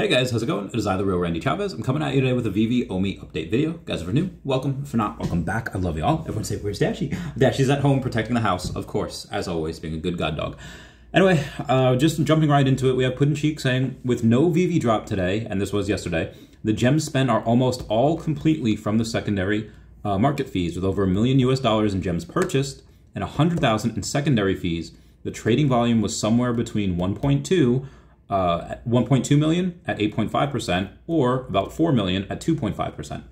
Hey guys, how's it going? It is I, the real Randy Chavez. I'm coming at you today with a Veve Omi update video. Guys, if you're new, welcome. If you're not, welcome back. I love you all. Everyone say, where's Dashy? Dashy's at home protecting the house, of course, as always, being a good god dog. Anyway, just jumping right into it, we have Puddin' Cheek saying, with no Veve drop today, and this was yesterday, the gems spent are almost all completely from the secondary market fees, with over $1 million US in gems purchased and 100,000 in secondary fees. The trading volume was somewhere between 1.2 million at 8.5% or about 4 million at 2.5%.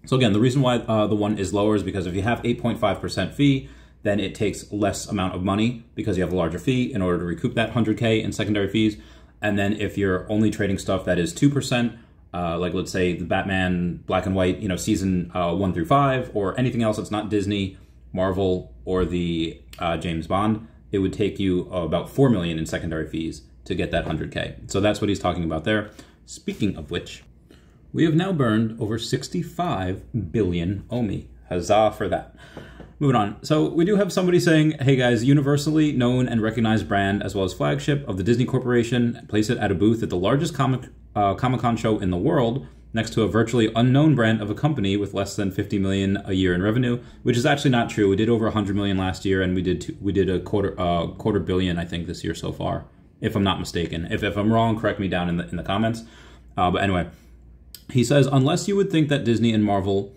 So again, the reason why the one is lower is because if you have 8.5% fee, then it takes less amount of money because you have a larger fee in order to recoup that 100K in secondary fees. And then if you're only trading stuff that is 2%, like let's say the Batman Black and White, season 1 through 5, or anything else that's not Disney, Marvel, or the James Bond, it would take you about 4 million in secondary fees to get that 100K. So that's what he's talking about there. Speaking of which, we have now burned over 65 billion Omi. Huzzah for that. Moving on. So we do have somebody saying, hey guys, universally known and recognized brand as well as flagship of the Disney Corporation, place it at a booth at the largest Comic-Con show in the world, next to a virtually unknown brand of a company with less than 50 million a year in revenue, which is actually not true. We did over 100 million last year, and we did a quarter billion, I think, this year so far, if I'm not mistaken. If I'm wrong, correct me down in the comments. But anyway, he says, unless you would think that Disney and Marvel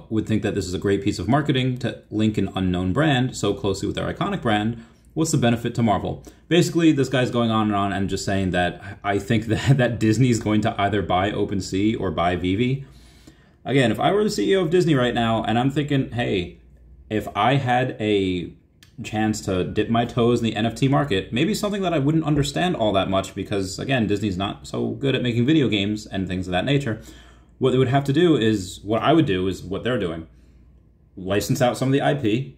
would think that this is a great piece of marketing to link an unknown brand so closely with their iconic brand, what's the benefit to Marvel? Basically, this guy's going on and just saying that I think that Disney's going to either buy OpenSea or buy Veve. Again, if I were the CEO of Disney right now and I'm thinking, hey, if I had a chance to dip my toes in the NFT market, maybe something that I wouldn't understand all that much because, again, Disney's not so good at making video games and things of that nature. What they would have to do is, what I would do is what they're doing. License out some of the IP,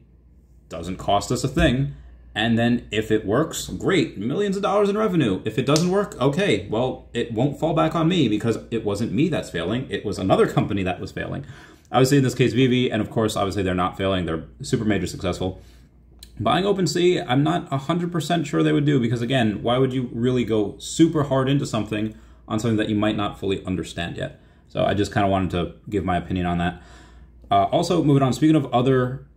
doesn't cost us a thing, and then if it works, great, millions of dollars in revenue. If it doesn't work, okay, well, it won't fall back on me because it wasn't me that's failing, it was another company that was failing. Obviously, in this case, Veve, and of course, obviously, they're not failing, they're super major successful. Buying OpenSea, I'm not 100% sure they would do because, again, why would you really go super hard into something on something that you might not fully understand yet? So I just kind of wanted to give my opinion on that. Also, moving on, speaking of other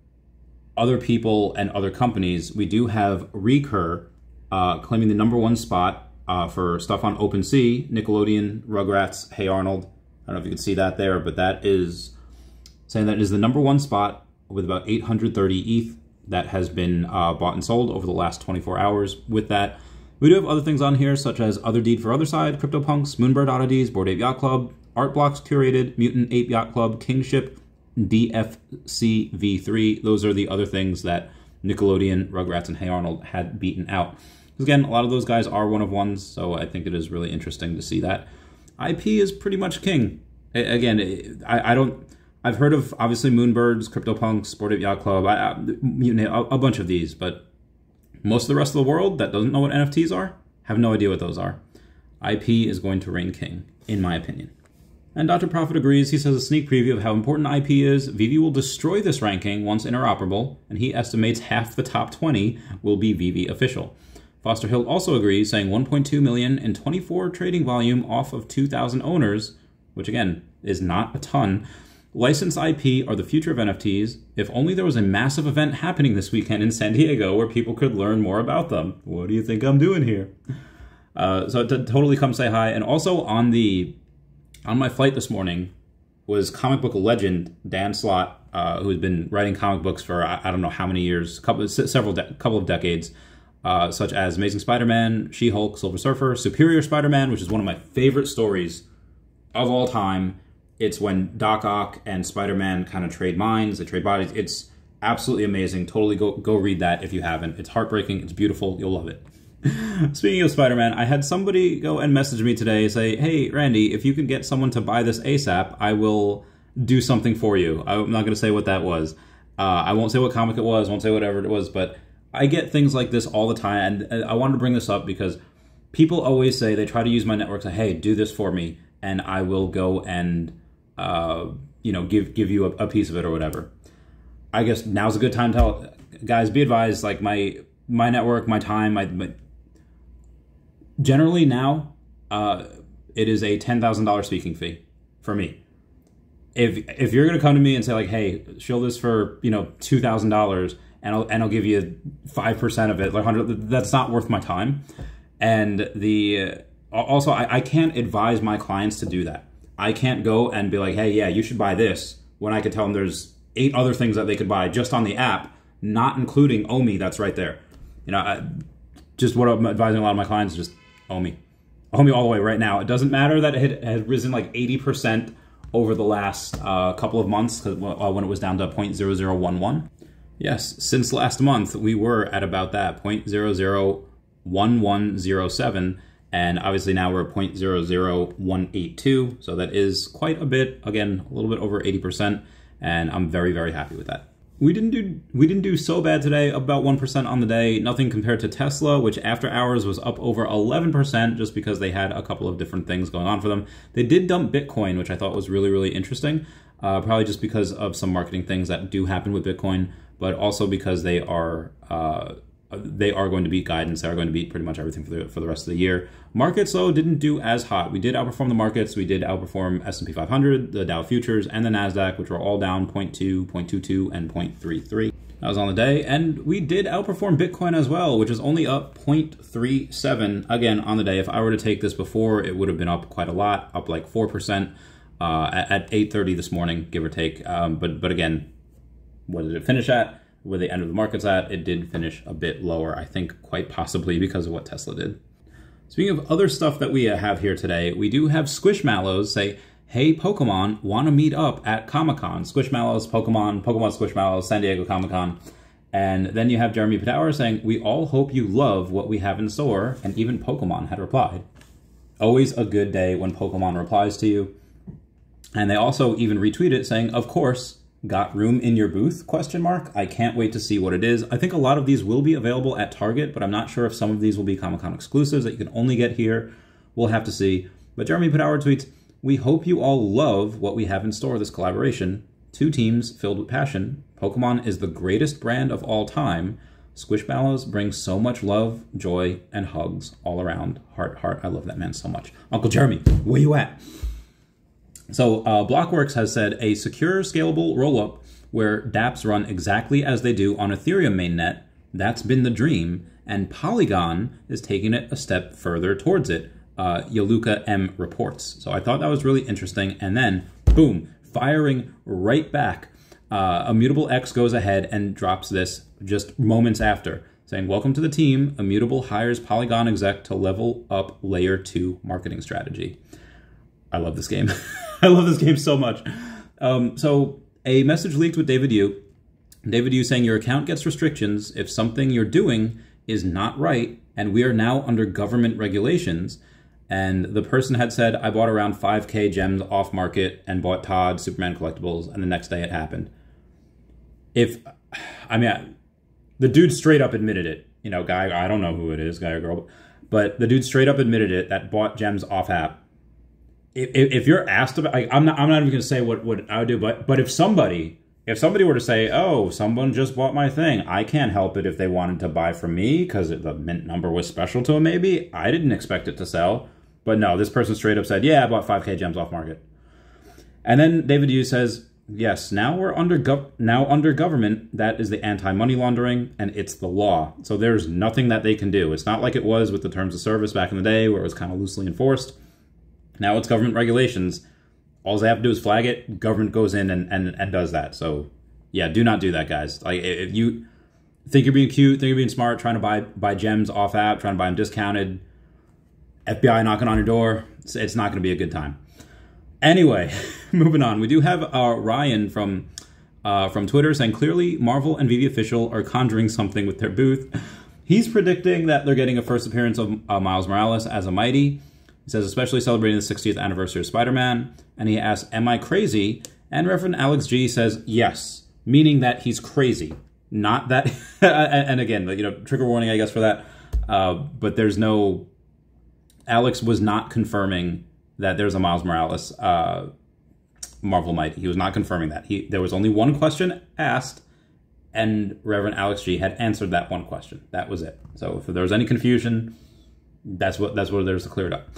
people and other companies, we do have Recur claiming the #1 spot for stuff on OpenSea, Nickelodeon, Rugrats, Hey Arnold. I don't know if you can see that there, but that is saying that it is the #1 spot with about 830 ETH that has been bought and sold over the last 24 hours. With that, we do have other things on here, such as Other Deed for Other Side, CryptoPunks, Moonbird Oddities, Bored Ape Yacht Club, Art Blocks Curated, Mutant Ape Yacht Club, Kingship, DFC V3. Those are the other things that Nickelodeon, Rugrats, and Hey Arnold had beaten out. Again, a lot of those guys are one-of-ones, so I think it is really interesting to see that. IP is pretty much king. Again, I've heard of, obviously, Moonbirds, CryptoPunks, Bored Ape Yacht Club, a bunch of these, but most of the rest of the world that doesn't know what NFTs are have no idea what those are. IP is going to reign king, in my opinion. And Dr. Profit agrees. He says a sneak preview of how important IP is. Veve will destroy this ranking once interoperable, and he estimates half the top 20 will be Veve official. Foster Hill also agrees, saying 1.2 million in 24 trading volume off of 2,000 owners, which again is not a ton. Licensed IP are the future of NFTs. If only there was a massive event happening this weekend in San Diego where people could learn more about them. What do you think I'm doing here? So to totally come say hi. And also on my flight this morning was comic book legend Dan Slott, who's been writing comic books for I don't know how many years, couple of decades, such as Amazing Spider-Man, She-Hulk, Silver Surfer, Superior Spider-Man, which is one of my favorite stories of all time. It's when Doc Ock and Spider-Man kind of trade minds, they trade bodies. It's absolutely amazing. Totally go read that if you haven't. It's heartbreaking. It's beautiful. You'll love it. Speaking of Spider-Man, I had somebody go and message me today, say, hey, Randy, if you can get someone to buy this ASAP, I will do something for you. I'm not going to say what that was. I won't say what comic it was, won't say whatever it was, but I get things like this all the time, and I wanted to bring this up because people always say, they try to use my network, say, hey, do this for me, and I will go and, give you a piece of it or whatever. I guess now's a good time to tell, guys, be advised, like my network, my time, generally now, it is a $10,000 speaking fee for me. If you're going to come to me and say like, hey, show this for, $2,000 and I'll give you 5% of it, like 100, that's not worth my time. And also I can't advise my clients to do that. I can't go and be like, hey, yeah, you should buy this, when I could tell them there's 8 other things that they could buy just on the app, not including OMI that's right there. Just what I'm advising a lot of my clients is just OMI all the way right now. It doesn't matter that it had risen like 80% over the last couple of months when it was down to 0.0011. Yes, since last month, we were at about that, 0.001107, and obviously now we're at 0.00182, so that is quite a bit, again, a little bit over 80%, and I'm very, very happy with that. We didn't do so bad today, about 1% on the day, nothing compared to Tesla, which after hours was up over 11% just because they had a couple of different things going on for them. They did dump Bitcoin, which I thought was really, really interesting, probably just because of some marketing things that do happen with Bitcoin, but also because they are going to beat guidance. They are going to beat pretty much everything for the rest of the year. Markets, though, didn't do as hot. We did outperform the markets. We did outperform S&P 500, the Dow Futures, and the NASDAQ, which were all down 0.2, 0.22, and 0.33. That was on the day. And we did outperform Bitcoin as well, which is only up 0.37, again, on the day. If I were to take this before, it would have been up quite a lot, up like 4% at 8:30 this morning, give or take. But again, what did it finish at? Where the end of the market's at, it did finish a bit lower, I think quite possibly because of what Tesla did. Speaking of other stuff that we have here today, we do have Squishmallows say, hey, Pokemon, want to meet up at Comic-Con. Squishmallows, Pokemon Squishmallows, San Diego Comic-Con. And then you have Jeremy Padawer saying, we all hope you love what we have in store. And even Pokemon had replied. Always a good day when Pokemon replies to you. And they also even retweeted saying, of course, got room in your booth, ? I can't wait to see what it is. I think a lot of these will be available at Target, but I'm not sure if some of these will be Comic-Con exclusives that you can only get here. We'll have to see. But Jeremy Padawer tweets, we hope you all love what we have in store this collaboration. 2 teams filled with passion. Pokemon is the greatest brand of all time. Squishmallows brings so much love, joy, and hugs all around. Heart, heart. I love that man so much. Uncle Jeremy, where you at? So Blockworks has said a secure, scalable rollup where dApps run exactly as they do on Ethereum mainnet. That's been the dream, and Polygon is taking it a step further towards it. Yaluka M reports. So I thought that was really interesting. And then, boom, firing right back. Immutable X goes ahead and drops this just moments after, saying, welcome to the team. Immutable hires Polygon exec to level up layer 2 marketing strategy. I love this game. I love this game so much. So a message leaked with David Yu. David Yu saying your account gets restrictions if something you're doing is not right, and we are now under government regulations. And the person had said, I bought around 5K gems off market and bought Todd Superman collectibles, and the next day it happened. The dude straight up admitted it. Guy, I don't know who it is, guy or girl, but the dude straight up admitted it, that bought gems off app. If you're asked about, I'm not even going to say what I would do, but if somebody were to say, oh, someone just bought my thing, I can't help it if they wanted to buy from me because the mint number was special to them, maybe. I didn't expect it to sell. But no, this person straight up said, yeah, I bought 5K gems off market. And then David Yu says, yes, now we're under government. That is the anti-money laundering, and it's the law. So there's nothing that they can do. It's not like it was with the terms of service back in the day where it was kind of loosely enforced. Now it's government regulations. All they have to do is flag it. Government goes in and does that. So yeah, do not do that, guys. Like, if you think you're being cute, think you're being smart, trying to buy gems off app, trying to buy them discounted, FBI knocking on your door, it's not going to be a good time. Anyway, moving on. We do have Ryan from Twitter saying, clearly Marvel and Veve official are conjuring something with their booth. He's predicting that they're getting a first appearance of Miles Morales as a Mighty. He says, especially celebrating the 60th anniversary of Spider-Man. And he asks, am I crazy? And Reverend Alex G says, yes, meaning that he's crazy. Not that, and again, trigger warning, I guess, for that. But there's no, Alex was not confirming that there's a Miles Morales Marvel Mighty. He was not confirming that. There was only one question asked, and Reverend Alex G had answered that one question. That was it. So if there was any confusion, that's what there's to clear it up.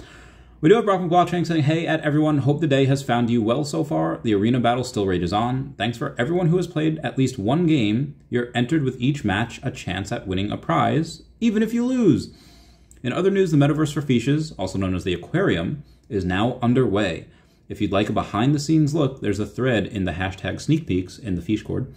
We do have Brock McBlockchain saying, hey, at everyone, hope the day has found you well so far. The arena battle still rages on. Thanks for everyone who has played at least one game. You're entered with each match a chance at winning a prize, even if you lose. In other news, the Metaverse for Fiches, also known as the Aquarium, is now underway. If you'd like a behind-the-scenes look, there's a thread in the hashtag sneak peeks in the Fiche Cord.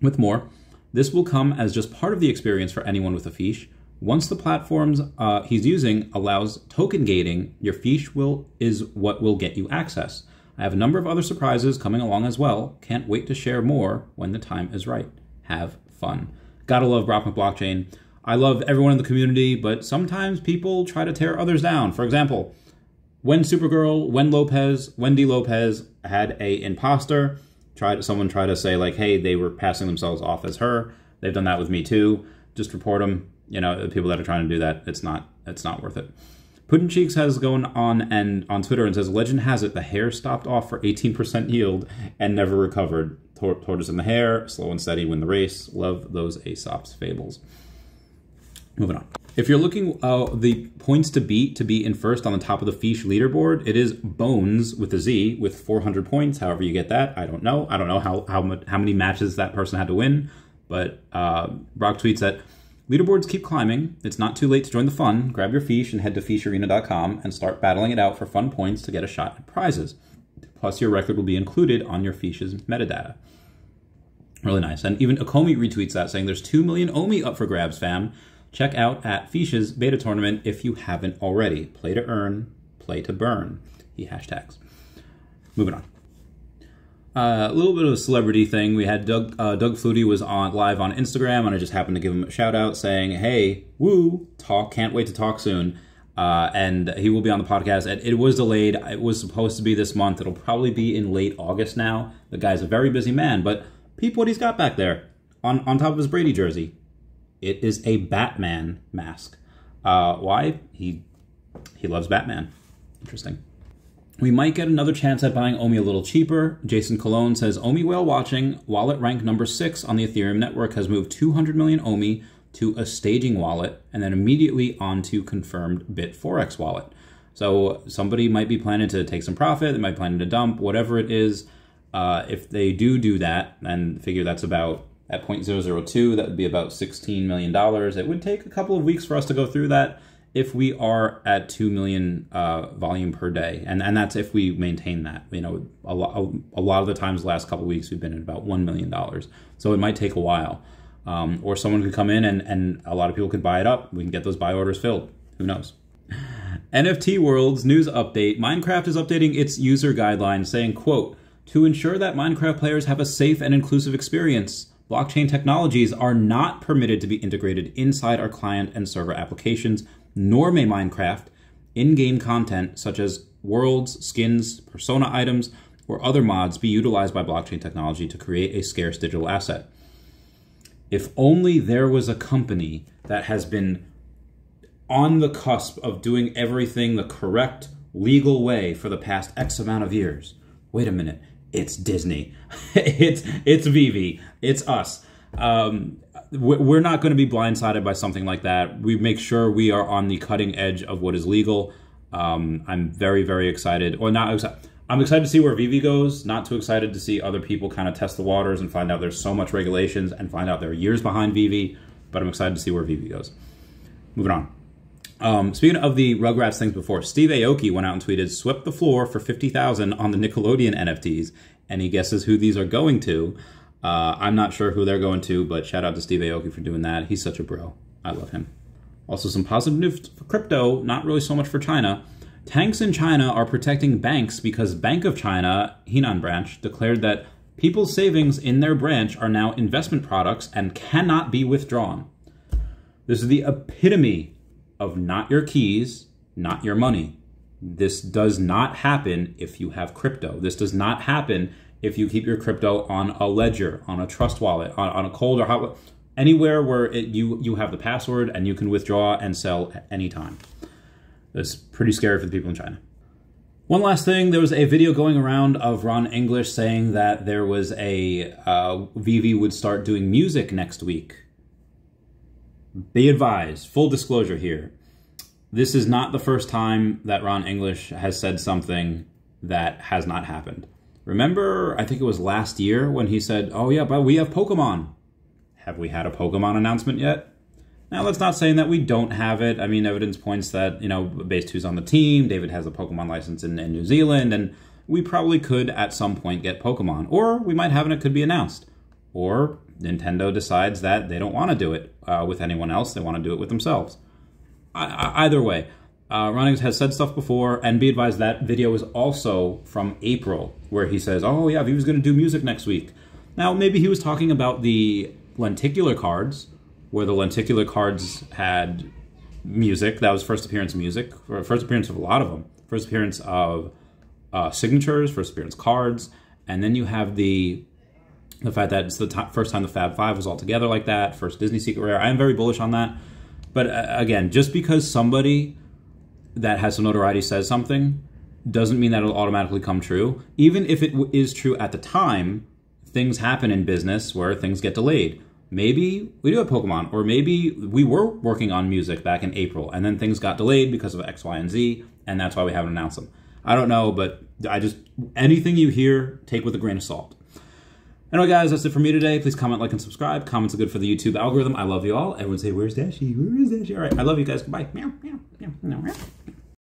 With more, this will come as just part of the experience for anyone with a Fiche. Once the platforms he's using allows token gating, your Fiche is what will get you access. I have a number of other surprises coming along as well. Can't wait to share more when the time is right. Have fun. Gotta love Brock McBlockchain. I love everyone in the community, but sometimes people try to tear others down. For example, when Supergirl, Wendy Lopez had a imposter, someone tried to say like, hey, they were passing themselves off as her. They've done that with me too. Just report them. You know, the people that are trying to do that, it's not worth it. Puddin' Cheeks has gone on Twitter and says, legend has it the hair stopped off for 18% yield and never recovered. Tortoise in the hair, slow and steady win the race. Love those Aesop's fables. Moving on. If you're looking the points to beat to be in first on the top of the Fiche leaderboard, it is Bones with a Z with 400 points. However you get that, I don't know. I don't know how many matches that person had to win, but Brock tweets that leaderboards keep climbing. It's not too late to join the fun. Grab your Fiche and head to fichearena.com and start battling it out for fun points to get a shot at prizes. Plus, your record will be included on your Fiche's metadata. Really nice. And even Akomi retweets that, saying there's 2 million OMI up for grabs, fam. Check out at Fiche's beta tournament if you haven't already. Play to earn, play to burn. He hashtags. Moving on. A little bit of a celebrity thing. We had Doug Flutie was live on Instagram, and I just happened to give him a shout out saying, hey, woo, can't wait to talk soon. And he will be on the podcast. It was delayed. It was supposed to be this month. It'll probably be in late August now. The guy's a very busy man, but peep what he's got back there on top of his Brady jersey. It is a Batman mask. Why? He loves Batman. Interesting. We might get another chance at buying OMI a little cheaper. Jason Colon says, OMI whale watching. Wallet rank number 6 on the Ethereum network has moved 200 million OMI to a staging wallet and then immediately onto confirmed Bit4x wallet. So somebody might be planning to take some profit. They might be planning to dump, whatever it is. If they do that, and figure that's about at 0.002, that would be about $16 million. It would take a couple of weeks for us to go through that if we are at 2 million volume per day. And that's if we maintain that. You know, a lot of the times the last couple of weeks we've been at about $1 million. So it might take a while. Or someone could come in and a lot of people could buy it up. We can get those buy orders filled. Who knows? NFT World's news update. Minecraft is updating its user guidelines saying, quote, to ensure that Minecraft players have a safe and inclusive experience, blockchain technologies are not permitted to be integrated inside our client and server applications, nor may Minecraft in-game content such as worlds, skins, persona items, or other mods be utilized by blockchain technology to create a scarce digital asset. If only there was a company that has been on the cusp of doing everything the correct, legal way for the past X amount of years. Wait a minute. It's Disney. it's Veve. It's us. We're not going to be blindsided by something like that. We make sure we are on the cutting edge of what is legal. I'm very, very excited. Or not excited. I'm excited to see where Veve goes. Not too excited to see other people kind of test the waters and find out there's so much regulations and find out they're years behind Veve. But I'm excited to see where Veve goes. Moving on. Speaking of the Rugrats things before, Steve Aoki went out and tweeted, swept the floor for $50,000 on the Nickelodeon NFTs. Any guesses who these are going to? I'm not sure who they're going to, but shout out to Steve Aoki for doing that. He's such a bro. I love him. Also, some positive news for crypto, not really so much for China. Tanks in China are protecting banks because Bank of China, Henan branch, declared that people's savings in their branch are now investment products and cannot be withdrawn. This is the epitome of not your keys, not your money. This does not happen if you have crypto. This does not happen if you keep your crypto on a ledger, on a trust wallet, on a cold or hot wallet, anywhere where you have the password and you can withdraw and sell at any time. That's pretty scary for the people in China. One last thing, there was a video going around of Ron English saying that there was Veve would start doing music next week. Be advised, full disclosure here. this is not the first time that Ron English has said something that has not happened. Remember, I think it was last year when he said, oh yeah, but we have Pokemon. Have we had a Pokemon announcement yet? Now, that's not saying that we don't have it. I mean, evidence points that, Base 2's on the team, David has a Pokemon license in New Zealand, and we probably could at some point get Pokemon. Or we might have it, it could be announced. Or Nintendo decides that they don't want to do it with anyone else, they want to do it with themselves. Either way, Ron has said stuff before, and be advised that video is also from April, where he says, oh yeah, Veve's going to do music next week. Now, maybe he was talking about the lenticular cards, where the lenticular cards had music. That was first appearance music, or first appearance of a lot of them. First appearance of signatures, first appearance cards, and then you have the fact that it's the first time the Fab Five was all together like that, first Disney Secret Rare. I am very bullish on that. But again, just because somebody that has some notoriety says something doesn't mean that it'll automatically come true. Even if it is true at the time, things happen in business where things get delayed. Maybe we do have Pokemon, or maybe we were working on music back in April, and then things got delayed because of X, Y, and Z, and that's why we haven't announced them. I don't know, but anything you hear, take with a grain of salt. Anyway, guys, that's it for me today. Please comment, like, and subscribe. Comments are good for the YouTube algorithm. I love you all. Everyone say, where's Dashy? Where is Dashy? All right, I love you guys. Goodbye. Meow, meow, meow, meow.